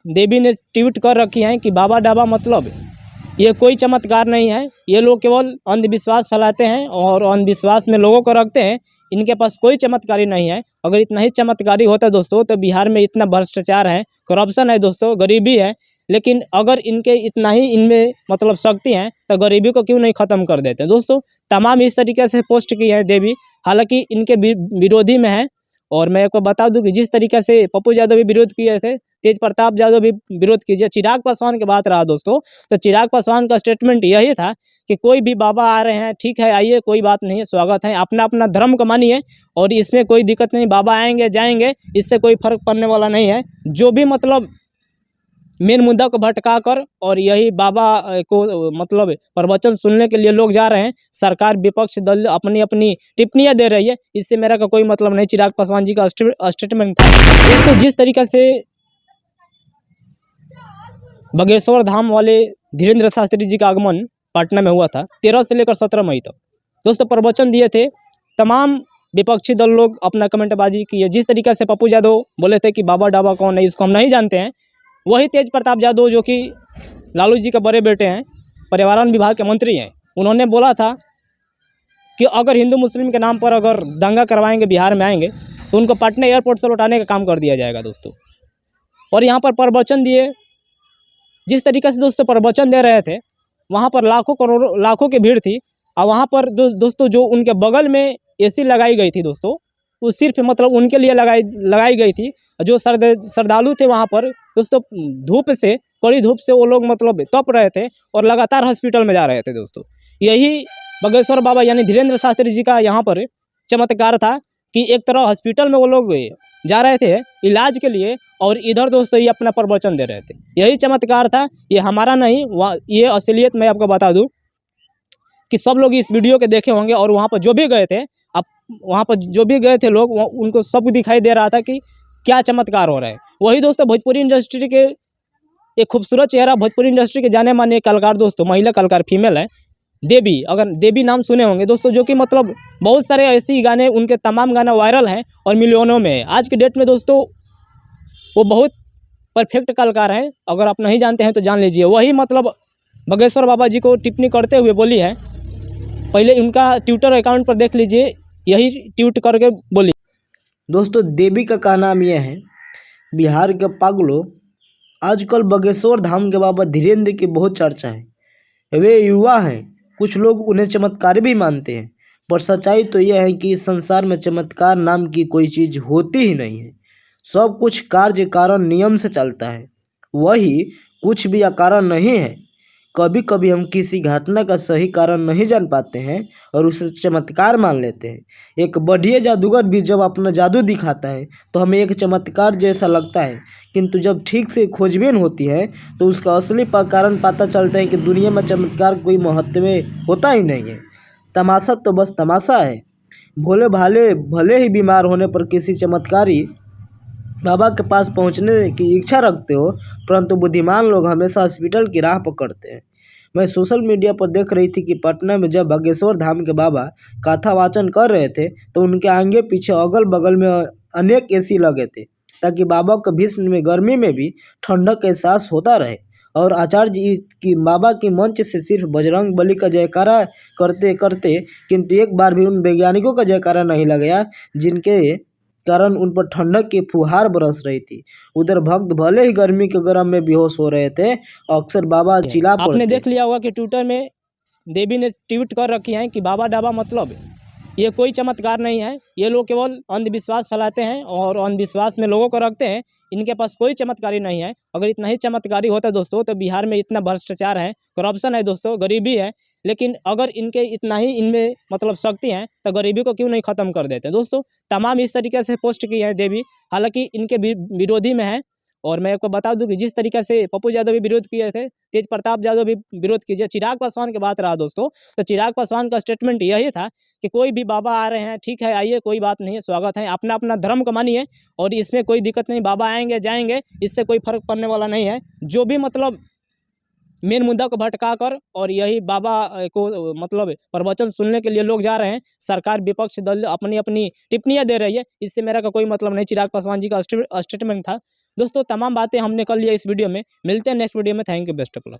देवी ने ट्वीट कर रखी हैं कि बाबा डाबा मतलब ये कोई चमत्कार नहीं है, ये लोग केवल अंधविश्वास फैलाते हैं और अंधविश्वास में लोगों को रखते हैं। इनके पास कोई चमत्कारी नहीं है। अगर इतना ही चमत्कारी होता दोस्तों तो बिहार में इतना भ्रष्टाचार है, करप्शन है दोस्तों, गरीबी है। लेकिन अगर इनके इतना ही इनमें मतलब शक्ति है तो गरीबी को क्यों नहीं ख़त्म कर देते दोस्तों। तमाम इस तरीके से पोस्ट की है देवी, हालांकि इनके विरोधी में है। और मैं आपको बता दूं कि जिस तरीके से पप्पू यादव भी विरोध किए थे, तेज प्रताप यादव भी विरोध कीजिए, चिराग पासवान की बात रहा दोस्तों, तो चिराग पासवान का स्टेटमेंट यही था कि कोई भी बाबा आ रहे हैं, ठीक है आइए, कोई बात नहीं है, स्वागत है, अपना अपना धर्म को मानिए और इसमें कोई दिक्कत नहीं, बाबा आएंगे जाएंगे, इससे कोई फर्क पड़ने वाला नहीं है। जो भी मतलब मेन मुद्दा को भटका कर और यही बाबा को मतलब प्रवचन सुनने के लिए लोग जा रहे हैं। सरकार विपक्ष दल अपनी अपनी टिप्पणियां दे रही है, इससे मेरा का कोई मतलब नहीं। चिराग पासवान जी का स्टेटमेंट था दोस्तों। जिस तरीके से बागेश्वर धाम वाले धीरेन्द्र शास्त्री जी का आगमन पटना में हुआ था 13 से लेकर 17 मई तक दोस्तों, प्रवचन दिए थे। तमाम विपक्षी दल लोग अपना कमेंटबाजी की है। जिस तरीके से पप्पू यादव बोले थे कि बाबा डाबा कौन है, इसको हम नहीं जानते हैं, वही तेज प्रताप यादव जो कि लालू जी के बड़े बेटे हैं, पर्यावरण विभाग के मंत्री हैं, उन्होंने बोला था कि अगर हिंदू मुस्लिम के नाम पर अगर दंगा करवाएंगे, बिहार में आएंगे तो उनको पटना एयरपोर्ट से लौटाने का काम कर दिया जाएगा दोस्तों। और यहाँ पर प्रवचन दिए। जिस तरीके से दोस्तों प्रवचन दे रहे थे, वहाँ पर लाखों करोड़ों लाखों की भीड़ थी। और वहाँ पर दोस्तों जो उनके बगल में एसी लगाई गई थी दोस्तों, वो सिर्फ मतलब उनके लिए लगाई गई थी। जो श्रद्धालु थे वहाँ पर दोस्तों, धूप से, कड़ी धूप से वो लोग मतलब तप रहे थे और लगातार हॉस्पिटल में जा रहे थे दोस्तों। यही बागेश्वर बाबा यानी धीरेन्द्र शास्त्री जी का यहाँ पर चमत्कार था कि एक तरह हॉस्पिटल में वो लोग जा रहे थे इलाज के लिए और इधर दोस्तों ये अपना प्रवचन दे रहे थे। यही चमत्कार था, ये हमारा नहीं, ये असलियत मैं आपको बता दूं कि सब लोग इस वीडियो के देखे होंगे और वहाँ पर जो भी गए थे, अब वहाँ पर जो भी गए थे लोग, उनको सब दिखाई दे रहा था कि क्या चमत्कार हो रहा है। वही दोस्तों भोजपुरी इंडस्ट्री के एक खूबसूरत चेहरा, भोजपुरी इंडस्ट्री के जाने माने कलाकार दोस्तों, महिला कलाकार फीमेल है देवी, अगर देवी नाम सुने होंगे दोस्तों, जो कि मतलब बहुत सारे ऐसी गाने, उनके तमाम गाना वायरल हैं और मिलियनों में है आज के डेट में दोस्तों। वो बहुत परफेक्ट कलाकार हैं, अगर आप नहीं जानते हैं तो जान लीजिए। वही मतलब बागेश्वर बाबा जी को टिप्पणी करते हुए बोली है, पहले उनका ट्विटर अकाउंट पर देख लीजिए, यही ट्वीट करके बोली। दोस्तों देवी का नाम यह है, बिहार के पागलों, आजकल बागेश्वर धाम के बाबा धीरेन्द्र की बहुत चर्चा है। वे युवा हैं, कुछ लोग उन्हें चमत्कार भी मानते हैं, पर सच्चाई तो यह है कि इस संसार में चमत्कार नाम की कोई चीज़ होती ही नहीं है। सब कुछ कार्य कारण नियम से चलता है, वही कुछ भी अकारण नहीं है। कभी कभी हम किसी घटना का सही कारण नहीं जान पाते हैं और उसे चमत्कार मान लेते हैं। एक बढ़िया जादूगर भी जब अपना जादू दिखाता है तो हमें एक चमत्कार जैसा लगता है, किंतु जब ठीक से खोजबीन होती है तो उसका असली कारण पता चलता है कि दुनिया में चमत्कार कोई महत्व होता ही नहीं है। तमाशा तो बस तमाशा है। भोले भाले भले ही बीमार होने पर किसी चमत्कारी बाबा के पास पहुंचने की इच्छा रखते हो, परंतु बुद्धिमान लोग हमेशा हॉस्पिटल की राह पकड़ते हैं। मैं सोशल मीडिया पर देख रही थी कि पटना में जब बागेश्वर धाम के बाबा कथा वाचन कर रहे थे तो उनके आगे पीछे अगल बगल में अनेक एसी लगे थे, ताकि बाबा को भीष्म में गर्मी में भी ठंडक का एहसास होता रहे। और आचार्य जी की बाबा की मंच से सिर्फ बजरंग बली का जयकारा करते करते, किंतु एक बार भी उन वैज्ञानिकों का जयकारा नहीं लगाया जिनके कारण उन पर ठंडक की फुहार बरस रही थी। उधर भक्त भले ही गर्मी के गर्म में बेहोश हो रहे थे, अक्सर बाबा चिल्ला पड़ते। आपने देख लिया होगा कि ट्विटर में देवी ने ट्वीट कर रखी है कि बाबा डाबा मतलब ये कोई चमत्कार नहीं है, ये लोग केवल अंधविश्वास फैलाते हैं और अंधविश्वास में लोगों को रखते हैं। इनके पास कोई चमत्कारी नहीं है। अगर इतना ही चमत्कारी होता दोस्तों तो बिहार में इतना भ्रष्टाचार है, करप्शन है दोस्तों, गरीबी है। लेकिन अगर इनके इतना ही इनमें मतलब शक्ति है तो गरीबी को क्यों नहीं ख़त्म कर देते दोस्तों। तमाम इस तरीके से पोस्ट की है देवी, हालांकि इनके विरोधी में है। और मैं आपको बता दूं कि जिस तरीके से पप्पू यादव भी विरोध किए थे, तेज प्रताप यादव भी विरोध कीजिए, चिराग पासवान की बात रहा दोस्तों, तो चिराग पासवान का स्टेटमेंट यही था कि कोई भी बाबा आ रहे हैं, ठीक है आइए, कोई बात नहीं है, स्वागत है, अपना अपना धर्म को मानिए और इसमें कोई दिक्कत नहीं, बाबा आएंगे जाएंगे, इससे कोई फर्क पड़ने वाला नहीं है। जो भी मतलब मेन मुद्दा को भटका कर और यही बाबा को मतलब प्रवचन सुनने के लिए लोग जा रहे हैं। सरकार विपक्ष दल अपनी अपनी टिप्पणियां दे रही है, इससे मेरा का कोई मतलब नहीं। चिराग पासवान जी का स्टेटमेंट था दोस्तों तमाम बातें हमने कर लिया इस वीडियो में। मिलते हैं नेक्स्ट वीडियो में। Thank you, best of luck.